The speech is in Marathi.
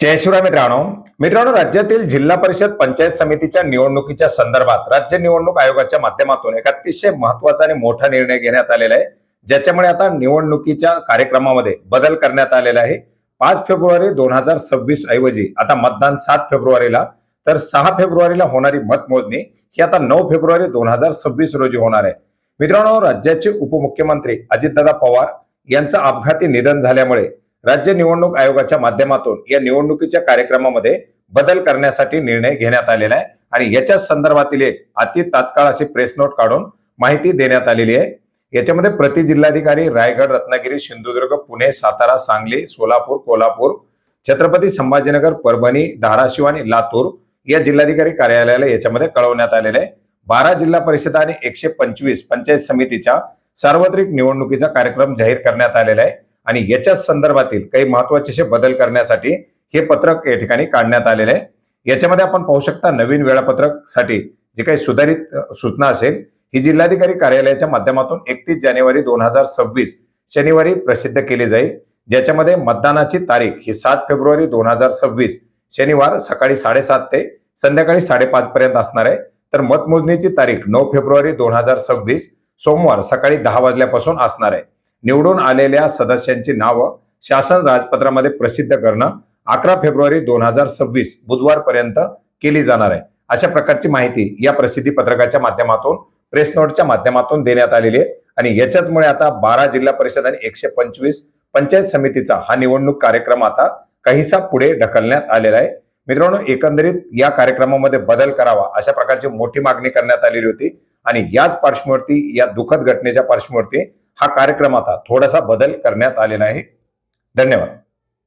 जय शिवराय मित्रांनो, राज्यातील जिल्हा परिषद पंचायत समितीच्या निवडणुकीच्या संदर्भात राज्य निवडणूक आयोगाच्या माध्यमातून एक अतिशय महत्त्वाचा आणि मोठा निर्णय घेण्यात आलेला आहे, ज्याच्यामुळे आता निवडणुकीच्या कार्यक्रमामध्ये बदल करण्यात आलेला आहे। 5 फेब्रुवारी 2026 ऐवजी आता मतदान 7 फेब्रुवारीला तर 6 फेब्रुवारीला होणारी मतमोजणी ही आता 9 फेब्रुवारी 2026 रोजी होणार आहे। मित्रांनो, राज्याचे उपमुख्यमंत्री अजितदादा पवार यांचं अपघाती निधन झाल्यामुळे राज्य निवडणूक आयोगाच्या माध्यमातून या निवडणुकीच्या कार्यक्रमामध्ये बदल करण्यासाठी निर्णय घेण्यात आलेला आहे आणि याच्या संदर्भातील एक अति तात्काळ अशी प्रेस नोट काढून माहिती देण्यात आलेली आहे। याच्यामध्ये प्रति जिल्हाधिकारी रायगड, रत्नागिरी, सिंधुदुर्ग, पुणे, सातारा, सांगली, सोलापूर, कोल्हापूर, छत्रपती संभाजीनगर, परभणी, धाराशिव आणि लातूर या जिल्हाधिकारी कार्यालयाला याच्यामध्ये कळवण्यात आलेले आहे। 12 जिल्हा परिषद आणि 125 पंचायत समितीच्या सार्वत्रिक निवडणुकीचा कार्यक्रम जाहीर करण्यात आलेला आहे आणि याच्या संदर्भातील काही महत्त्वाचे बदल करण्यासाठी हे पत्रक या ठिकाणी काढण्यात आलेले आहे। याच्यामध्ये आपण पाहू शकता, नवीन वेळापत्रक साठी जे काही सुधारित सूचना असेल ही जिल्हाधिकारी कार्यालयाच्या माध्यमातून 31 जानेवारी 2026 शनिवारी प्रसिद्ध केली जाईल, ज्याच्यामध्ये मतदानाची तारीख ही 7 फेब्रुवारी 2026 शनिवार सकाळी 7:30 ते संध्याकाळी 5:30 पर्यंत असणार आहे। तर मतमोजणीची तारीख 9 फेब्रुवारी 2026 सोमवार सकाळी 10 वाजल्यापासून असणार आहे। निवडून आलेल्या सदस्यांची नावं शासन राजपत्रामध्ये प्रसिद्ध करणं 11 फेब्रुवारी 2026 बुधवारपर्यंत केली जाणार आहे। अशा प्रकारची माहिती या प्रसिद्धी पत्रकाच्या माध्यमातून, प्रेस नोटच्या माध्यमातून देण्यात आलेली आहे आणि याच्याचमुळे आता 12 जिल्हा परिषद आणि 125 पंचायत समितीचा हा निवडणूक कार्यक्रम आता काहीसा पुढे ढकलण्यात आलेला आहे। मित्रांनो, एकंदरीत या कार्यक्रमामध्ये बदल करावा अशा प्रकारची मोठी मागणी करण्यात आलेली होती आणि याच पार्श्वभूमीवरती, या दुःखद घटनेच्या पार्श्वभूमीवरती हा कार्यक्रम आता थोडासा बदल करण्यात आलेला आहे। धन्यवाद।